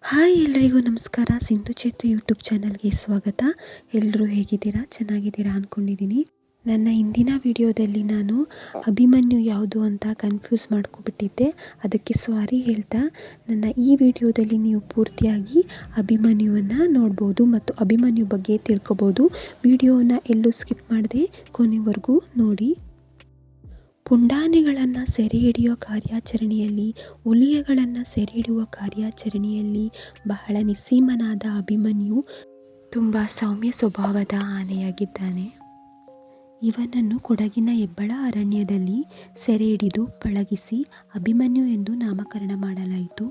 Hi ಎಲ್ರಿಗೂ ನಮಸ್ಕಾರ. Sindhu Chethu YouTube ಚಾನಲ್ಗೆ ಸ್ವಾಗತ. ಎಲ್ಲರೂ ಹೇಗಿದ್ದೀರಾ? ಚೆನ್ನಾಗಿದ್ದೀರಾ ಅಂದ್ಕೊಂಡಿದ್ದೀನಿ. ನನ್ನ ಇಂದಿನ ವಿಡಿಯೋದಲ್ಲಿ ನಾನು ಅಭಿಮನ್ಯು ಯಾವುದು ಅಂತ ಕನ್ಫ್ಯೂಸ್ ಮಾಡ್ಕೊಬಿಟ್ಟಿದ್ದೆ. ಅದಕ್ಕೆ ಸಾರಿ ಹೇಳ್ತಾ ನನ್ನ ಈ ವಿಡಿಯೋದಲ್ಲಿ ನೀವು ಪೂರ್ತಿಯಾಗಿ ಅಭಿಮನ್ಯುವನ್ನು ನೋಡ್ಬೋದು ಮತ್ತು ಅಭಿಮನ್ಯು ಬಗ್ಗೆ ತಿಳ್ಕೊಬೋದು. ವಿಡಿಯೋನ ಎಲ್ಲೂ ಸ್ಕಿಪ್ ಮಾಡದೆ ಕೊನೆವರೆಗೂ ನೋಡಿ. ಪುಂಡಾನೆಗಳನ್ನು ಸೆರೆ ಹಿಡಿಯುವ ಕಾರ್ಯಾಚರಣೆಯಲ್ಲಿ, ಹುಲಿಗಳನ್ನು ಸೆರೆ ಹಿಡಿಯುವ ಕಾರ್ಯಾಚರಣೆಯಲ್ಲಿ ಬಹಳ ನಿಸ್ಸೀಮನಾದ ಅಭಿಮನ್ಯು ತುಂಬ ಸೌಮ್ಯ ಸ್ವಭಾವದ ಆನೆಯಾಗಿದ್ದಾನೆ. ಇವನನ್ನು ಕೊಡಗಿನ ಹೆಬ್ಬಳ ಅರಣ್ಯದಲ್ಲಿ ಸೆರೆ ಹಿಡಿದು ಪಳಗಿಸಿ ಅಭಿಮನ್ಯು ಎಂದು ನಾಮಕರಣ ಮಾಡಲಾಯಿತು.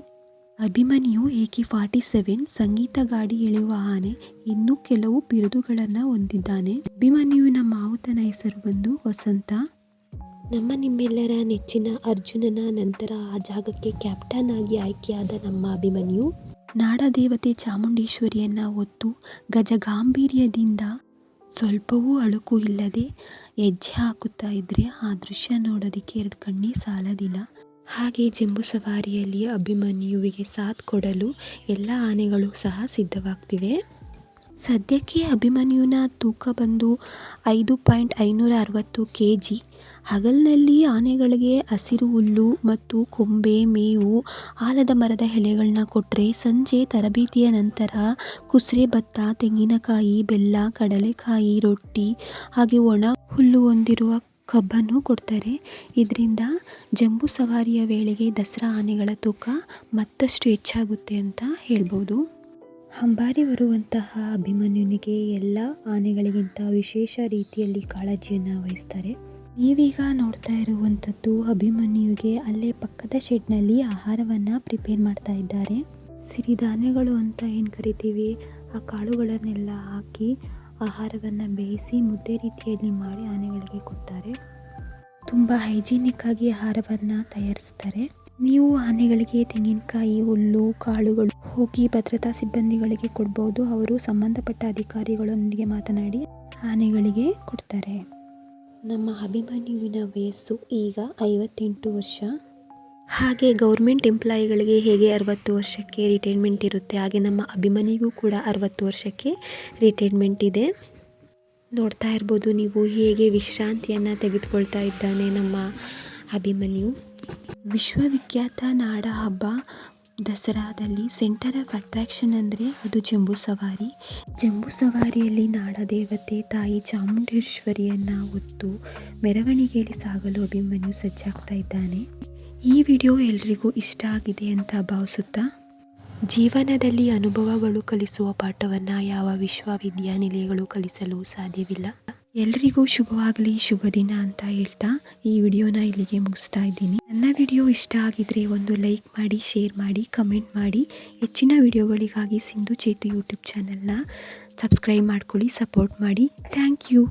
ಅಭಿಮನ್ಯು AK-47 ಸಂಗೀತ ಗಾಡಿ ಎಳೆಯುವ ಆನೆ, ಇನ್ನೂ ಕೆಲವು ಬಿರುದುಗಳನ್ನು ಹೊಂದಿದ್ದಾನೆ. ಅಭಿಮನ್ಯುವಿನ ಮಾವುತನ ಹೆಸರು ಬಂದು ವಸಂತ. ನಿಮ್ಮೆಲ್ಲರ ನೆಚ್ಚಿನ ಅರ್ಜುನನ ನಂತರ ಆ ಜಾಗಕ್ಕೆ ಕ್ಯಾಪ್ಟನ್ ಆಗಿ ಆಯ್ಕೆಯಾದ ನಮ್ಮ ಅಭಿಮನ್ಯು ನಾಡದೇವತೆ ಚಾಮುಂಡೇಶ್ವರಿಯನ್ನು ಹೊತ್ತು ಗಜಗಾಂಭೀರ್ಯದಿಂದ ಸ್ವಲ್ಪವೂ ಅಳುಕು ಇಲ್ಲದೆ ಹೆಜ್ಜೆ ಹಾಕುತ್ತಾ ಇದ್ದರೆ ಆ ದೃಶ್ಯ ನೋಡೋದಕ್ಕೆ ಎರಡು ಕಣ್ಣೇ ಸಾಲದಿಲ್ಲ. ಹಾಗೆ ಜಂಬೂ ಸವಾರಿಯಲ್ಲಿ ಅಭಿಮನ್ಯುವಿಗೆ ಸಾಥ್ ಕೊಡಲು ಎಲ್ಲ ಆನೆಗಳು ಸಹ ಸಿದ್ಧವಾಗ್ತಿವೆ. ಸದ್ಯಕ್ಕೆ ಅಭಿಮನ್ಯುವಿನ ತೂಕ ಬಂದು 5.560 kg. ಹಗಲಿನಲ್ಲಿ ಆನೆಗಳಿಗೆ ಹಸಿರು ಹುಲ್ಲು ಮತ್ತು ಕೊಂಬೆ, ಮೇವು, ಆಲದ ಮರದ ಎಲೆಗಳನ್ನ ಕೊಟ್ಟರೆ ಸಂಜೆ ತರಬೇತಿಯ ನಂತರ ಕುಸ್ರೆ, ಭತ್ತ, ತೆಂಗಿನಕಾಯಿ, ಬೆಲ್ಲ, ಕಡಲೆಕಾಯಿ, ರೊಟ್ಟಿ ಹಾಗೆ ಒಣ ಹುಲ್ಲು ಹೊಂದಿರುವ ಕಬ್ಬನ್ನು ಕೊಡ್ತಾರೆ. ಇದರಿಂದ ಜಂಬೂ ಸವಾರಿಯ ವೇಳೆಗೆ ದಸರಾ ಆನೆಗಳ ತೂಕ ಮತ್ತಷ್ಟು ಹೆಚ್ಚಾಗುತ್ತೆ ಅಂತ ಹೇಳ್ಬೋದು. ಅಂಬಾರಿ ಬರುವಂತಹ ಅಭಿಮನ್ಯುನಿಗೆ ಎಲ್ಲ ಆನೆಗಳಿಗಿಂತ ವಿಶೇಷ ರೀತಿಯಲ್ಲಿ ಕಾಳಜಿಯನ್ನು ವಹಿಸ್ತಾರೆ. ನೀವೀಗ ನೋಡ್ತಾ ಇರುವಂಥದ್ದು ಅಭಿಮನ್ಯುಗೆ ಅಲ್ಲೇ ಪಕ್ಕದ ಶೆಡ್ನಲ್ಲಿ ಆಹಾರವನ್ನು ಪ್ರಿಪೇರ್ ಮಾಡ್ತಾ ಇದ್ದಾರೆ. ಸಿರಿಧಾನ್ಯಗಳು ಅಂತ ಏನು ಕರಿತೀವಿ, ಆ ಕಾಳುಗಳನ್ನೆಲ್ಲ ಹಾಕಿ ಆಹಾರವನ್ನು ಬೇಯಿಸಿ ಮುದ್ದೆ ರೀತಿಯಲ್ಲಿ ಮಾಡಿ ಆನೆಗಳಿಗೆ ಕೊಡ್ತಾರೆ. ತುಂಬ ಹೈಜೀನಿಕ್ ಆಗಿ ಆಹಾರವನ್ನು ತಯಾರಿಸ್ತಾರೆ. ನೀವು ಆನೆಗಳಿಗೆ ತೆಂಗಿನಕಾಯಿ, ಹುಲ್ಲು, ಕಾಳುಗಳು ಹೋಗಿ ಭದ್ರತಾ ಸಿಬ್ಬಂದಿಗಳಿಗೆ ಕೊಡ್ಬೋದು. ಅವರು ಸಂಬಂಧಪಟ್ಟ ಅಧಿಕಾರಿಗಳೊಂದಿಗೆ ಮಾತನಾಡಿ ಆನೆಗಳಿಗೆ ಕೊಡ್ತಾರೆ. ನಮ್ಮ ಅಭಿಮನ್ಯುವಿನ ವಯಸ್ಸು ಈಗ 58 ವರ್ಷ. ಹಾಗೆ ಗೌರ್ಮೆಂಟ್ ಎಂಪ್ಲಾಯಿಗಳಿಗೆ ಹೇಗೆ 60 ವರ್ಷಕ್ಕೆ ರಿಟೈರ್ಮೆಂಟ್ ಇರುತ್ತೆ, ಹಾಗೆ ನಮ್ಮ ಅಭಿಮನ್ಯುಗೂ ಕೂಡ 60 ವರ್ಷಕ್ಕೆ ರಿಟೈರ್ಮೆಂಟ್ ಇದೆ. ನೋಡ್ತಾ ಇರ್ಬೋದು ನೀವು ಹೇಗೆ ವಿಶ್ರಾಂತಿಯನ್ನು ತೆಗೆದುಕೊಳ್ತಾ ಇದ್ದಾನೆ ನಮ್ಮ ಅಭಿಮನ್ಯು. ವಿಶ್ವವಿಖ್ಯಾತ ನಾಡ ಹಬ್ಬ ದಸರಾದಲ್ಲಿ ಸೆಂಟರ್ ಆಫ್ ಅಟ್ರಾಕ್ಷನ್ ಅಂದರೆ ಅದು ಜಂಬೂ ಸವಾರಿ. ಜಂಬೂ ಸವಾರಿಯಲ್ಲಿ ನಾಡದೇವತೆ ತಾಯಿ ಚಾಮುಂಡೇಶ್ವರಿಯನ್ನು ಹೊತ್ತು ಮೆರವಣಿಗೆಯಲ್ಲಿ ಸಾಗಲು ಅಭಿಮನ್ಯು ಸಜ್ಜಾಗ್ತಾ ಇದ್ದಾನೆ. ಈ ವಿಡಿಯೋ ಎಲ್ರಿಗೂ ಇಷ್ಟ ಆಗಿದೆ ಅಂತ ಭಾವಿಸುತ್ತಾ, ಜೀವನದಲ್ಲಿ ಅನುಭವಗಳು ಕಲಿಸುವ ಪಾಠವನ್ನು ಯಾವ ವಿಶ್ವವಿದ್ಯಾನಿಲಯಗಳು ಕಲಿಸಲು ಸಾಧ್ಯವಿಲ್ಲ. ಎಲ್ರಿಗೂ ಶುಭವಾಗಲಿ, ಶುಭ ದಿನ ಅಂತ ಹೇಳ್ತಾ ಈ ವಿಡಿಯೋನ ಇಲ್ಲಿಗೆ ಮುಗಿಸ್ತಾ ಇದ್ದೀನಿ. ನನ್ನ ವಿಡಿಯೋ ಇಷ್ಟ ಆಗಿದ್ರೆ ಒಂದು ಲೈಕ್ ಮಾಡಿ, ಶೇರ್ ಮಾಡಿ, ಕಮೆಂಟ್ ಮಾಡಿ. ಹೆಚ್ಚಿನ ವಿಡಿಯೋಗಳಿಗಾಗಿ ಸಿಂಧು ಚೇತು ಯೂಟ್ಯೂಬ್ ಚಾನಲ್ನ ಸಬ್ಸ್ಕ್ರೈಬ್ ಮಾಡ್ಕೊಳ್ಳಿ, ಸಪೋರ್ಟ್ ಮಾಡಿ. Thank you.